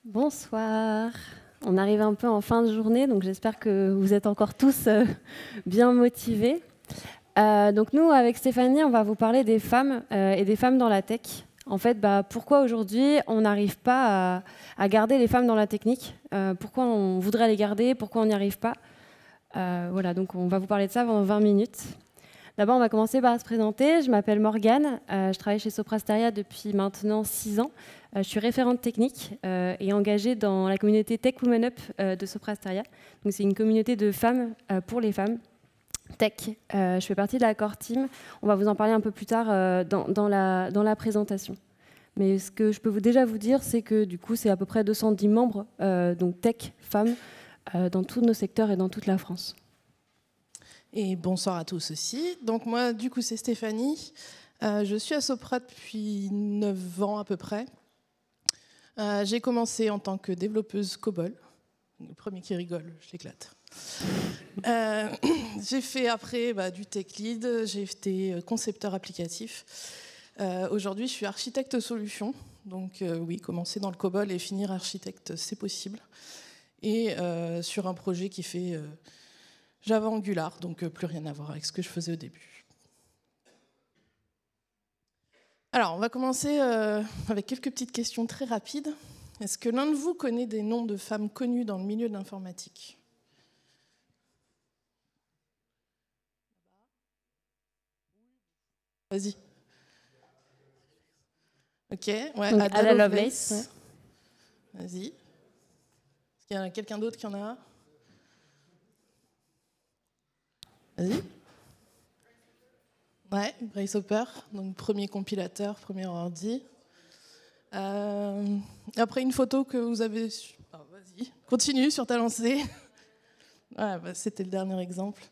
Bonsoir. On arrive un peu en fin de journée, donc j'espère que vous êtes encore tous bien motivés. Donc nous, avec Stéphanie, on va vous parler des femmes et des femmes dans la tech. En fait, pourquoi aujourd'hui on n'arrive pas à garder les femmes dans la technique? Pourquoi on voudrait les garder? Pourquoi on n'y arrive pas? Voilà, donc on va vous parler de ça pendant 20 minutes. D'abord, on va commencer par se présenter. Je m'appelle Morgane, je travaille chez Soprasteria depuis maintenant 6 ans. Je suis référente technique et engagée dans la communauté Tech Women Up de Soprasteria. Donc, c'est une communauté de femmes pour les femmes tech. Je fais partie de la core team. On va vous en parler un peu plus tard dans la présentation. Mais ce que je peux déjà vous dire, c'est que du coup, c'est à peu près 210 membres, donc tech, femmes, dans tous nos secteurs et dans toute la France. Et bonsoir à tous aussi. Donc moi, du coup, c'est Stéphanie. Je suis à Sopra depuis 9 ans à peu près. J'ai commencé en tant que développeuse COBOL. Le premier qui rigole, je l'éclate. J'ai fait après du tech lead, j'ai été concepteur applicatif. Aujourd'hui, je suis architecte solution. Donc oui, commencer dans le COBOL et finir architecte, c'est possible. Et sur un projet qui fait Java Angular, donc plus rien à voir avec ce que je faisais au début. Alors, on va commencer avec quelques petites questions très rapides. Est-ce que l'un de vous connaît des noms de femmes connues dans le milieu de l'informatique? Vas-y. Ok, ouais, Donc, Ada Lovelace. Ouais. Vas-y. Est-ce qu'il y a quelqu'un d'autre qui en a? Vas-y. Ouais, Grace Hopper, donc premier compilateur, premier ordi. Après une photo que vous avez... vas-y, continue sur ta lancée. Ouais, c'était le dernier exemple.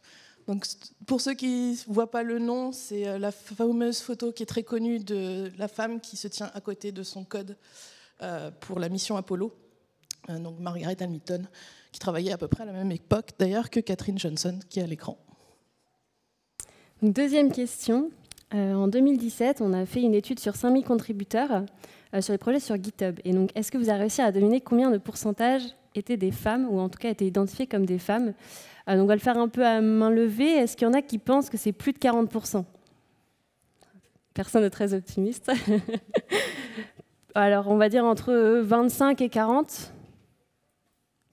Donc, pour ceux qui ne voient pas le nom, c'est la fameuse photo qui est très connue de la femme qui se tient à côté de son code pour la mission Apollo. Donc Margaret Hamilton, qui travaillait à peu près à la même époque d'ailleurs que Catherine Johnson, qui est à l'écran. Deuxième question. En 2017, on a fait une étude sur 5000 contributeurs sur les projets sur GitHub. Et donc, est-ce que vous avez réussi à deviner combien de pourcentage étaient des femmes, ou en tout cas étaient identifiées comme des femmes? Donc, on va le faire un peu à main levée. Est-ce qu'il y en a qui pensent que c'est plus de 40%? Personne n'est très optimiste. Alors, on va dire entre 25 et 40.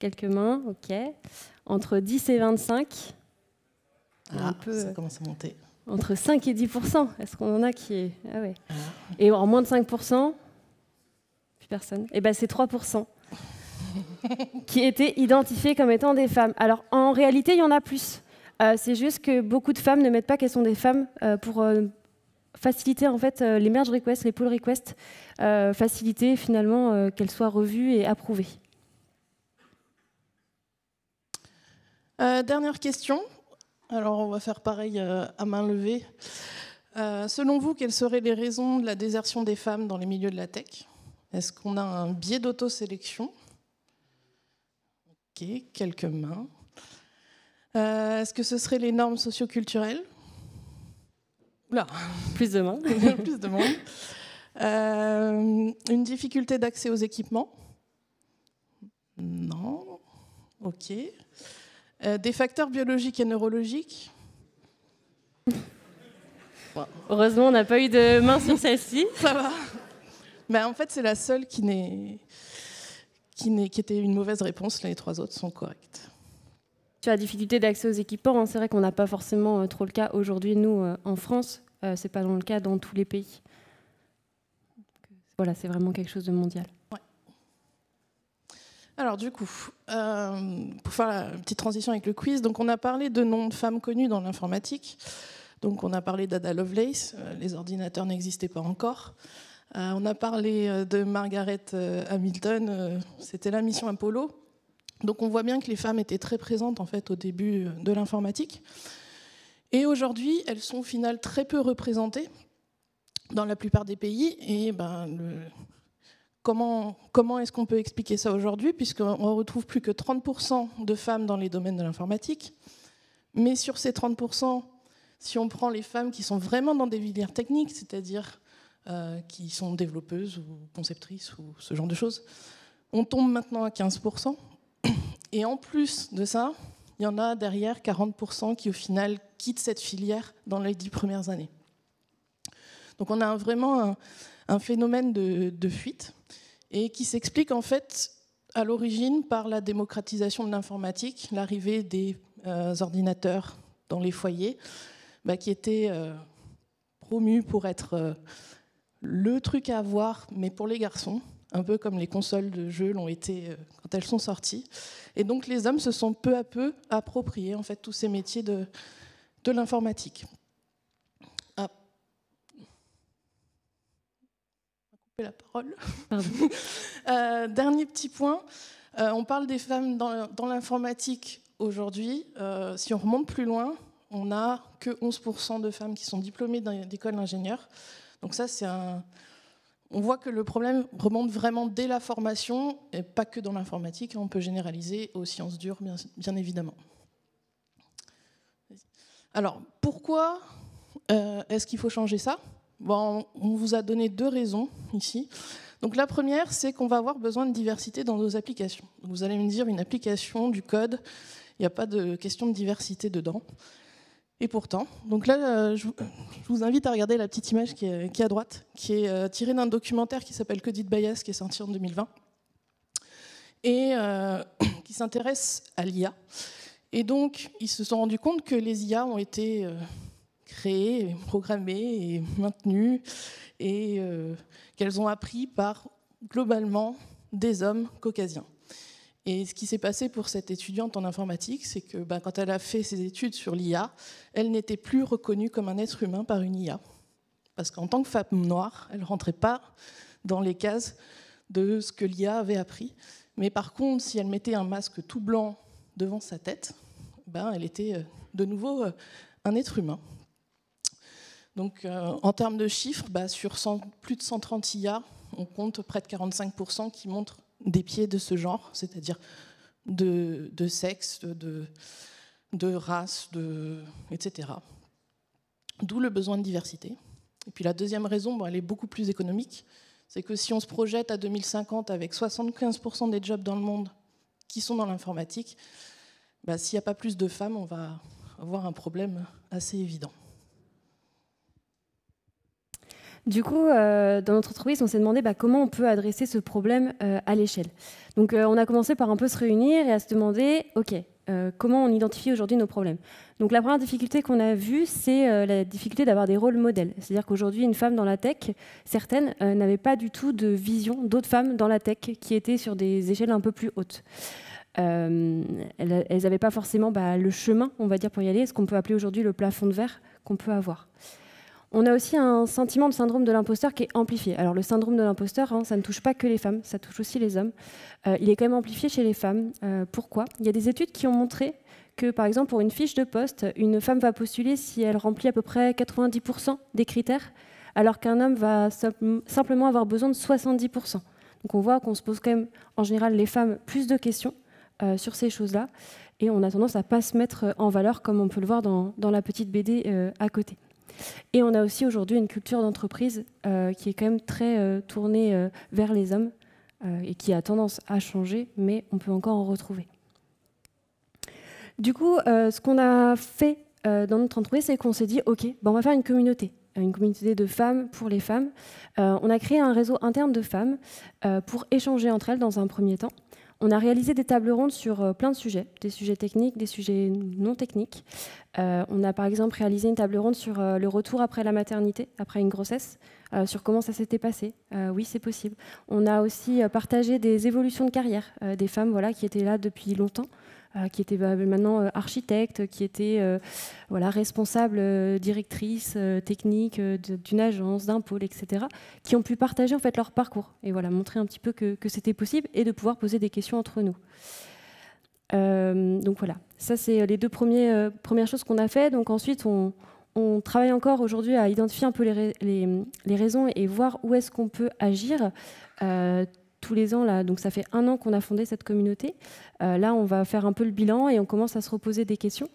Quelques mains, ok. Entre 10 et 25. Ça commence à monter. Entre 5 et 10%. Est-ce qu'on en a qui est... Ah ouais. Et en moins de 5%, plus personne. Et c'est 3% qui étaient identifiés comme étant des femmes. Alors, en réalité, il y en a plus. C'est juste que beaucoup de femmes ne mettent pas qu'elles sont des femmes pour faciliter en fait les merge requests, les pull requests, faciliter finalement qu'elles soient revues et approuvées. Dernière question. Alors, on va faire pareil à main levée. Selon vous, quelles seraient les raisons de la désertion des femmes dans les milieux de la tech? Est-ce qu'on a un biais d'autosélection? Ok, quelques mains. Est-ce que ce seraient les normes socioculturelles? Oula. Plus de mains. Plus de monde. Une difficulté d'accès aux équipements? Non. Ok. Des facteurs biologiques et neurologiques? Heureusement, on n'a pas eu de main sur celle-ci. Ça va. Mais en fait, c'est la seule qui était une mauvaise réponse. Les 3 autres sont correctes. Sur la difficulté d'accès aux équipements, c'est vrai qu'on n'a pas forcément trop le cas aujourd'hui, nous, en France. C'est pas dans le cas dans tous les pays. Voilà, c'est vraiment quelque chose de mondial. Ouais. Alors du coup, pour faire la petite transition avec le quiz, donc on a parlé de noms de femmes connues dans l'informatique. Donc on a parlé d'Ada Lovelace, les ordinateurs n'existaient pas encore. On a parlé de Margaret Hamilton, c'était la mission Apollo. Donc on voit bien que les femmes étaient très présentes en fait au début de l'informatique. Et aujourd'hui, elles sont au final très peu représentées dans la plupart des pays. Et comment est-ce qu'on peut expliquer ça aujourd'hui, puisqu'on ne retrouve plus que 30% de femmes dans les domaines de l'informatique. Mais sur ces 30%, si on prend les femmes qui sont vraiment dans des filières techniques, c'est-à-dire qui sont développeuses ou conceptrices ou ce genre de choses, On tombe maintenant à 15%. Et en plus de ça, il y en a derrière 40% qui, au final, quittent cette filière dans les 10 premières années. Donc on a vraiment un phénomène de fuite et qui s'explique en fait à l'origine par la démocratisation de l'informatique, l'arrivée des ordinateurs dans les foyers, qui étaient promus pour être le truc à avoir, mais pour les garçons, un peu comme les consoles de jeux l'ont été quand elles sont sorties. Et donc les hommes se sont peu à peu appropriés en fait, tous ces métiers de l'informatique. Ah. On va couper la parole. Dernier petit point, on parle des femmes dans l'informatique aujourd'hui. Si on remonte plus loin, on n'a que 11% de femmes qui sont diplômées d'écoles d'ingénieurs. Donc ça, on voit que le problème remonte vraiment dès la formation, et pas que dans l'informatique, on peut généraliser aux sciences dures, bien évidemment. Alors, pourquoi est-ce qu'il faut changer ça ? Bon, on vous a donné 2 raisons ici. Donc la première, c'est qu'on va avoir besoin de diversité dans nos applications. Donc, vous allez me dire, une application, du code, il n'y a pas de question de diversité dedans. Et pourtant, donc là, je vous invite à regarder la petite image qui est à droite, qui est tirée d'un documentaire qui s'appelle Coded Bias, qui est sorti en 2020, et qui s'intéresse à l'IA. Et donc, ils se sont rendus compte que les IA ont été créées, programmées et maintenues, et qu'elles ont appris par, globalement, des hommes caucasiens. Et ce qui s'est passé pour cette étudiante en informatique, c'est que quand elle a fait ses études sur l'IA, elle n'était plus reconnue comme un être humain par une IA. Parce qu'en tant que femme noire, elle ne rentrait pas dans les cases de ce que l'IA avait appris. Mais par contre, si elle mettait un masque tout blanc devant sa tête, elle était de nouveau un être humain. Donc, en termes de chiffres, sur plus de 130 IA, on compte près de 45% qui montrent des pieds de ce genre, c'est-à-dire de sexe, de race, etc. D'où le besoin de diversité. Et puis la deuxième raison, elle est beaucoup plus économique, c'est que si on se projette à 2050 avec 75% des jobs dans le monde qui sont dans l'informatique, s'il n'y a pas plus de femmes, on va avoir un problème assez évident. Du coup, dans notre entreprise, on s'est demandé comment on peut adresser ce problème à l'échelle. Donc, on a commencé par un peu se réunir et à se demander, OK, comment on identifie aujourd'hui nos problèmes. Donc, la première difficulté qu'on a vue, c'est la difficulté d'avoir des rôles modèles. C'est-à-dire qu'aujourd'hui, une femme dans la tech, certaines n'avaient pas du tout de vision d'autres femmes dans la tech qui étaient sur des échelles un peu plus hautes. Elles n'avaient pas forcément le chemin, on va dire, pour y aller, ce qu'on peut appeler aujourd'hui le plafond de verre qu'on peut avoir. On a aussi un sentiment de syndrome de l'imposteur qui est amplifié. Alors le syndrome de l'imposteur, ça ne touche pas que les femmes, ça touche aussi les hommes. Il est quand même amplifié chez les femmes. Pourquoi ? Il y a des études qui ont montré que, par exemple, pour une fiche de poste, une femme va postuler si elle remplit à peu près 90% des critères, alors qu'un homme va simplement avoir besoin de 70%. Donc on voit qu'on se pose quand même, en général, les femmes, plus de questions sur ces choses-là, et on a tendance à ne pas se mettre en valeur, comme on peut le voir dans la petite BD à côté. Et on a aussi aujourd'hui une culture d'entreprise qui est quand même très tournée vers les hommes et qui a tendance à changer, mais on peut encore en retrouver. Du coup, ce qu'on a fait dans notre entreprise, c'est qu'on s'est dit, OK, on va faire une communauté de femmes pour les femmes. On a créé un réseau interne de femmes pour échanger entre elles dans un premier temps. On a réalisé des tables rondes sur plein de sujets, des sujets techniques, des sujets non techniques. On a par exemple réalisé une table ronde sur le retour après la maternité, après une grossesse, sur comment ça s'était passé. Oui, c'est possible. On a aussi partagé des évolutions de carrière des femmes qui étaient là depuis longtemps, qui étaient maintenant architectes, qui étaient responsables, directrices techniques d'une agence, d'un pôle, etc., qui ont pu partager en fait leur parcours et montrer un petit peu que c'était possible et de pouvoir poser des questions entre nous. Donc voilà, ça c'est les deux premières choses qu'on a fait. Donc ensuite, on travaille encore aujourd'hui à identifier un peu les raisons et voir où est-ce qu'on peut agir. Tous les ans, là, donc ça fait 1 an qu'on a fondé cette communauté. Là, on va faire un peu le bilan et on commence à se reposer des questions.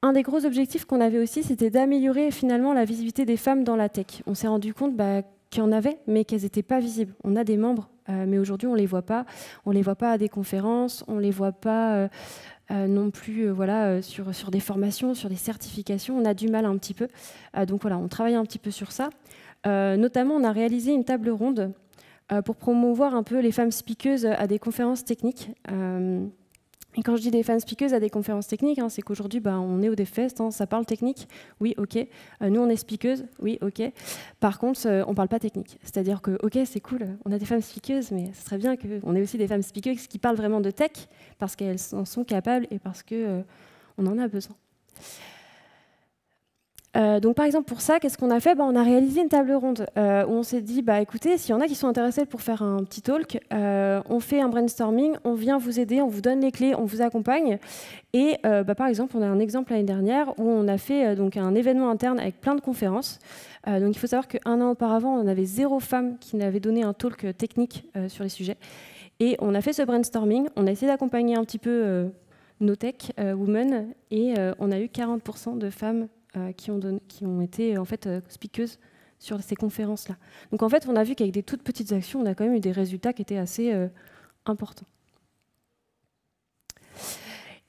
Un des gros objectifs qu'on avait aussi, c'était d'améliorer finalement la visibilité des femmes dans la tech. On s'est rendu compte qui en avaient, mais qu'elles n'étaient pas visibles. On a des membres, mais aujourd'hui, on ne les voit pas. On ne les voit pas à des conférences, on ne les voit pas non plus sur des formations, sur des certifications. On a du mal un petit peu. Donc voilà, on travaille un petit peu sur ça. Notamment, on a réalisé une table ronde pour promouvoir un peu les femmes speakeuses à des conférences techniques. Et quand je dis des femmes speakeuses à des conférences techniques, c'est qu'aujourd'hui, on est au DevFest, ça parle technique, oui, ok. Nous, on est speakeuses, oui, ok. Par contre, on ne parle pas technique. C'est-à-dire que, ok, c'est cool, on a des femmes speakeuses, mais ce serait bien qu'on ait aussi des femmes speakeuses qui parlent vraiment de tech, parce qu'elles en sont capables et parce qu'on en a besoin. Donc par exemple pour ça, qu'est-ce qu'on a fait? On a réalisé une table ronde où on s'est dit, écoutez, s'il y en a qui sont intéressés pour faire un petit talk, on fait un brainstorming, on vient vous aider, on vous donne les clés, on vous accompagne. Et par exemple, on a un exemple l'année dernière où on a fait donc un événement interne avec plein de conférences. Donc il faut savoir qu'un an auparavant, on avait 0 femme qui n'avait donné un talk technique sur les sujets. Et on a fait ce brainstorming, on a essayé d'accompagner un petit peu nos tech women et on a eu 40% de femmes qui ont été en fait speakeuses sur ces conférences-là. Donc en fait, on a vu qu'avec des toutes petites actions, on a quand même eu des résultats qui étaient assez importants.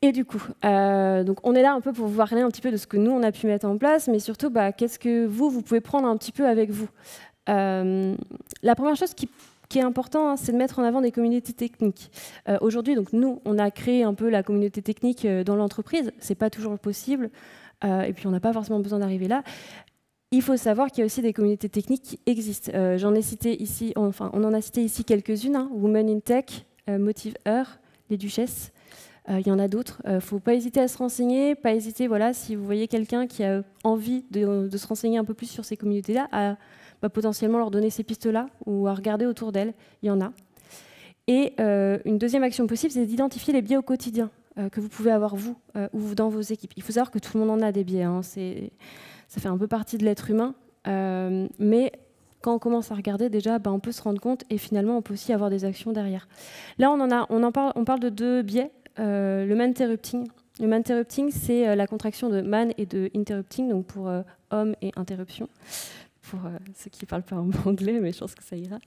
Et du coup, donc on est là un peu pour vous parler un petit peu de ce que nous, on a pu mettre en place, mais surtout, qu'est-ce que vous pouvez prendre un petit peu avec vous. La première chose qui est important, c'est de mettre en avant des communautés techniques. Aujourd'hui, donc nous, on a créé un peu la communauté technique dans l'entreprise. C'est pas toujours possible. Et puis on n'a pas forcément besoin d'arriver là. Il faut savoir qu'il y a aussi des communautés techniques qui existent. J'en ai cité ici, on en a cité ici quelques-unes, Women in Tech, Motive-Her, les Duchesses. Il y en a d'autres. Il ne faut pas hésiter à se renseigner, pas hésiter, si vous voyez quelqu'un qui a envie de se renseigner un peu plus sur ces communautés-là, à potentiellement leur donner ces pistes-là ou à regarder autour d'elles. Il y en a. Et une deuxième action possible, c'est d'identifier les biais au quotidien que vous pouvez avoir vous ou dans vos équipes. Il faut savoir que tout le monde en a des biais, ça fait un peu partie de l'être humain, mais quand on commence à regarder déjà, on peut se rendre compte et finalement on peut aussi avoir des actions derrière. Là on parle de 2 biais, le man-interrupting. Le man-interrupting, c'est la contraction de man et de interrupting, donc pour homme et interruption. Pour ceux qui ne parlent pas anglais, mais je pense que ça ira.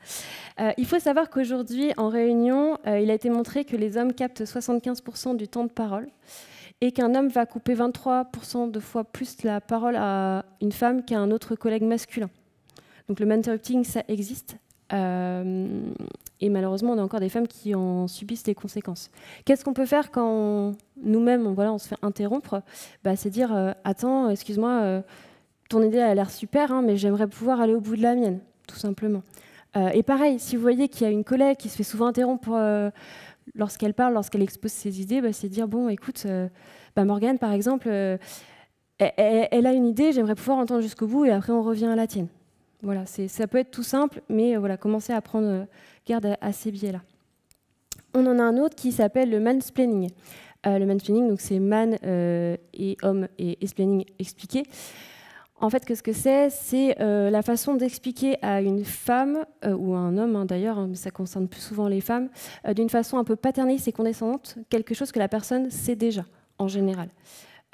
Il faut savoir qu'aujourd'hui, en réunion, il a été montré que les hommes captent 75% du temps de parole et qu'un homme va couper 23% de fois plus la parole à une femme qu'à un autre collègue masculin. Donc le man-interrupting, ça existe. Et malheureusement, on a encore des femmes qui en subissent les conséquences. Qu'est-ce qu'on peut faire quand nous-mêmes, on se fait interrompre? C'est dire « Attends, excuse-moi, ton idée a l'air super, mais j'aimerais pouvoir aller au bout de la mienne, tout simplement. » Et pareil, si vous voyez qu'il y a une collègue qui se fait souvent interrompre lorsqu'elle parle, lorsqu'elle expose ses idées, c'est dire, bon, écoute, Morgane, par exemple, elle a une idée, j'aimerais pouvoir entendre jusqu'au bout et après on revient à la tienne. Voilà, ça peut être tout simple, mais commencez à prendre garde à ces biais-là. On en a un autre qui s'appelle le mansplaining. Le mansplaining, donc c'est man et homme et explaining, expliquer. En fait, qu'est-ce que c'est? C'est la façon d'expliquer à une femme, ou à un homme d'ailleurs, mais ça concerne plus souvent les femmes, d'une façon un peu paterniste et condescendante, quelque chose que la personne sait déjà, en général.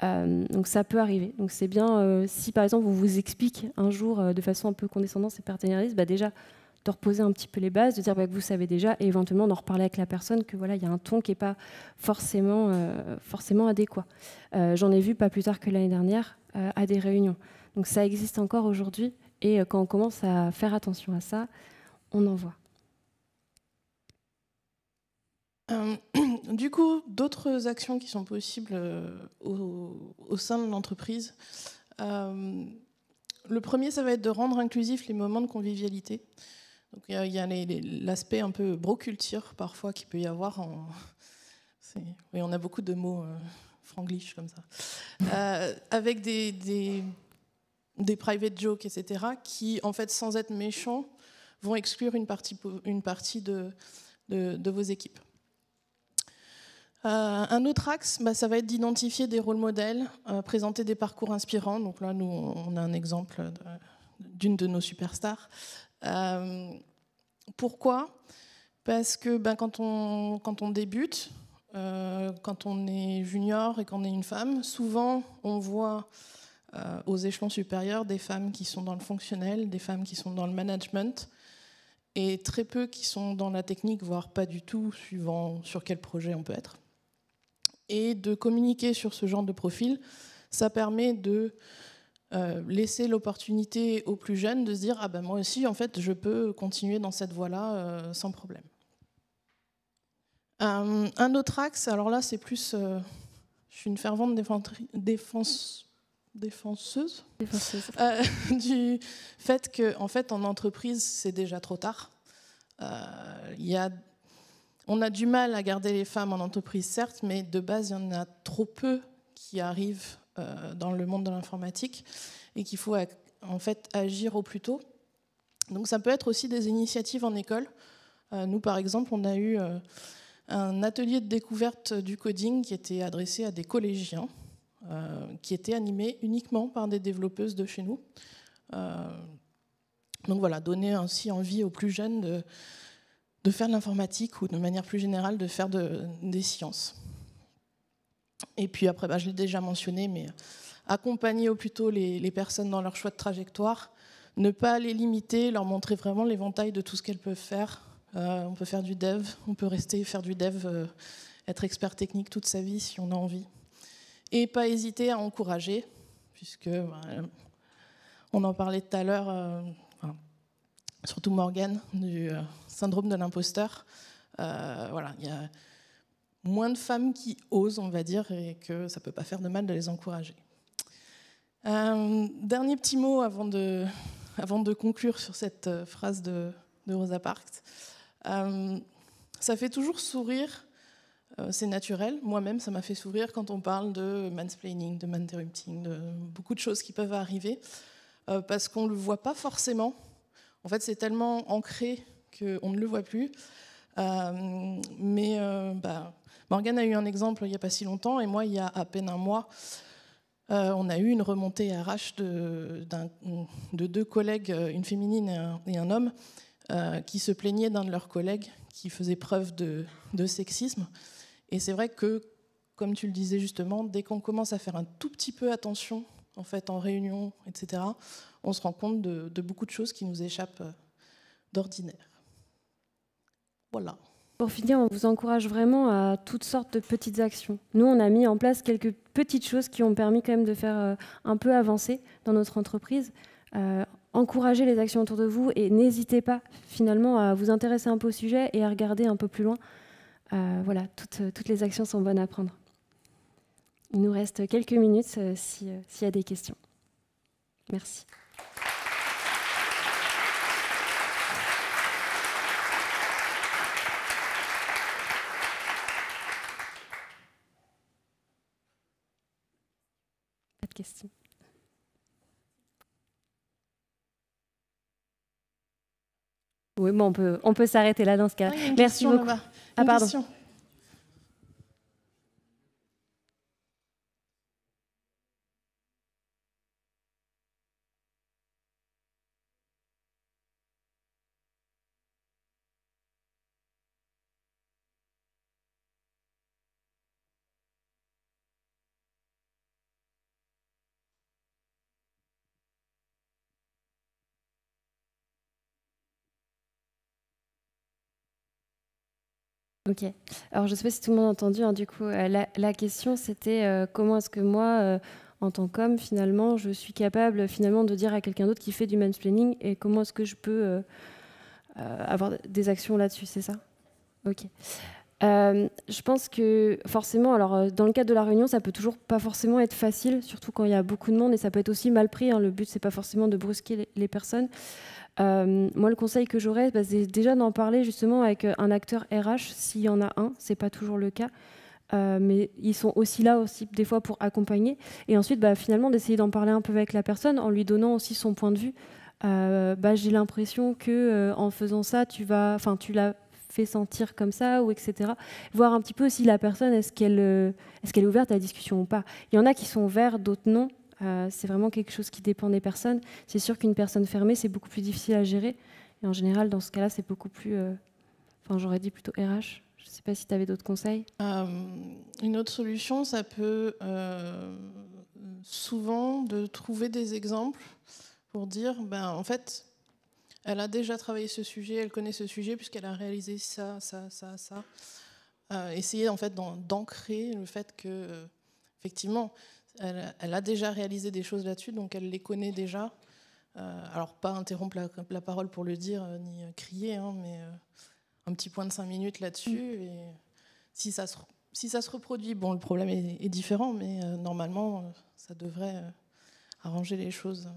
Donc ça peut arriver. Donc c'est bien, si par exemple on vous explique un jour de façon un peu condescendante et paternaliste, déjà de reposer un petit peu les bases, de dire que vous savez déjà, et éventuellement d'en reparler avec la personne, que il y a un ton qui n'est pas forcément adéquat. J'en ai vu pas plus tard que l'année dernière à des réunions. Donc ça existe encore aujourd'hui, et quand on commence à faire attention à ça, on en voit. Du coup, d'autres actions qui sont possibles au sein de l'entreprise. Le premier, ça va être de rendre inclusifs les moments de convivialité. Donc, il y a l'aspect un peu broculture parfois qu'il peut y avoir. Oui, on a beaucoup de mots franglish comme ça. Avec des private jokes, etc., qui, en fait, sans être méchants, vont exclure une partie de vos équipes. Un autre axe, ça va être d'identifier des rôles modèles, présenter des parcours inspirants. Donc là, nous, on a un exemple d'une de nos superstars. Pourquoi? Parce que quand on débute, quand on est junior et qu'on est une femme, souvent on voit aux échelons supérieurs des femmes qui sont dans le fonctionnel, des femmes qui sont dans le management, et très peu qui sont dans la technique, voire pas du tout, suivant sur quel projet on peut être. Et de communiquer sur ce genre de profil, ça permet de laisser l'opportunité aux plus jeunes de se dire « Ah ben moi aussi, en fait, je peux continuer dans cette voie-là sans problème ». Un autre axe, alors là, c'est plus... je suis une fervente défenseuse du fait qu'en fait, en entreprise, c'est déjà trop tard. On a du mal à garder les femmes en entreprise, certes, mais de base, il y en a trop peu qui arrivent dans le monde de l'informatique et qu'il faut en fait agir au plus tôt. Donc ça peut être aussi des initiatives en école. Nous, par exemple, on a eu un atelier de découverte du coding qui était adressé à des collégiens, qui était animé uniquement par des développeuses de chez nous. Donc voilà, donner ainsi envie aux plus jeunes de faire de l'informatique ou de manière plus générale de faire des sciences. Et puis après, je l'ai déjà mentionné, mais accompagner au plus tôt les personnes dans leur choix de trajectoire, ne pas les limiter, leur montrer vraiment l'éventail de tout ce qu'elles peuvent faire. On peut faire du dev, on peut rester faire du dev, être expert technique toute sa vie si on a envie. Et pas hésiter à encourager, puisque on en parlait tout à l'heure, surtout Morgane, du syndrome de l'imposteur. Voilà, il y a moins de femmes qui osent, on va dire, et que ça ne peut pas faire de mal de les encourager. Dernier petit mot avant de conclure sur cette phrase de Rosa Parks. Ça fait toujours sourire, c'est naturel. Moi-même, ça m'a fait sourire quand on parle de mansplaining, de manterrupting, de beaucoup de choses qui peuvent arriver, parce qu'on ne le voit pas forcément. En fait, c'est tellement ancré qu'on ne le voit plus. Morgane a eu un exemple il n'y a pas si longtemps, et moi, il y a à peine un mois, on a eu une remontée RH de deux collègues, une féminine et un homme, qui se plaignaient d'un de leurs collègues qui faisait preuve de sexisme. Et c'est vrai que, comme tu le disais justement, dès qu'on commence à faire un tout petit peu attention, en fait, en réunion, etc., on se rend compte de beaucoup de choses qui nous échappent d'ordinaire. Voilà. Pour finir, on vous encourage vraiment à toutes sortes de petites actions. Nous, on a mis en place quelques petites choses qui ont permis quand même de faire un peu avancer dans notre entreprise. Encouragez les actions autour de vous et n'hésitez pas finalement à vous intéresser un peu au sujet et à regarder un peu plus loin. Voilà, toutes les actions sont bonnes à prendre. Il nous reste quelques minutes s'il y a des questions. Merci. Pas de questions. Oui, bon, on peut s'arrêter là dans ce cas. Merci beaucoup. Ah, pardon. Question. Ok. Alors, je ne sais pas si tout le monde a entendu. Hein, du coup, la question, c'était comment est-ce que moi, en tant qu'homme, finalement, je suis capable finalement de dire à quelqu'un d'autre qui fait du mansplaining et comment est-ce que je peux avoir des actions là-dessus, c'est ça? Ok. Je pense que forcément, alors dans le cadre de la réunion, ça peut toujours pas forcément être facile, surtout quand il y a beaucoup de monde et ça peut être aussi mal pris. Hein, le but, c'est pas forcément de brusquer les personnes. Moi, le conseil que j'aurais, c'est déjà d'en parler justement avec un acteur RH, s'il y en a un, c'est pas toujours le cas, mais ils sont aussi là aussi des fois pour accompagner. Et ensuite, finalement, d'essayer d'en parler un peu avec la personne en lui donnant aussi son point de vue. J'ai l'impression que en faisant ça, tu l'as fait sentir comme ça, ou etc. Voir un petit peu si la personne, est-ce qu'elle est ouverte à la discussion ou pas. Il y en a qui sont ouverts, d'autres non. C'est vraiment quelque chose qui dépend des personnes. C'est sûr qu'une personne fermée, c'est beaucoup plus difficile à gérer. Et en général, dans ce cas-là, c'est beaucoup plus... j'aurais dit plutôt RH. Je ne sais pas si tu avais d'autres conseils. Une autre solution, ça peut souvent de trouver des exemples pour dire, en fait, elle a déjà travaillé ce sujet, elle connaît ce sujet puisqu'elle a réalisé ça. Essayer en fait d'ancrer le fait que, effectivement, elle a déjà réalisé des choses là-dessus, donc elle les connaît déjà. Alors pas interrompre la parole pour le dire, ni crier, hein, mais un petit point de 5 minutes là-dessus. Et si ça se reproduit, bon, le problème est différent, mais normalement, ça devrait arranger les choses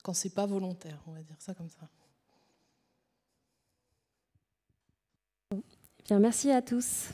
quand c'est pas volontaire, on va dire ça comme ça. Bien, merci à tous.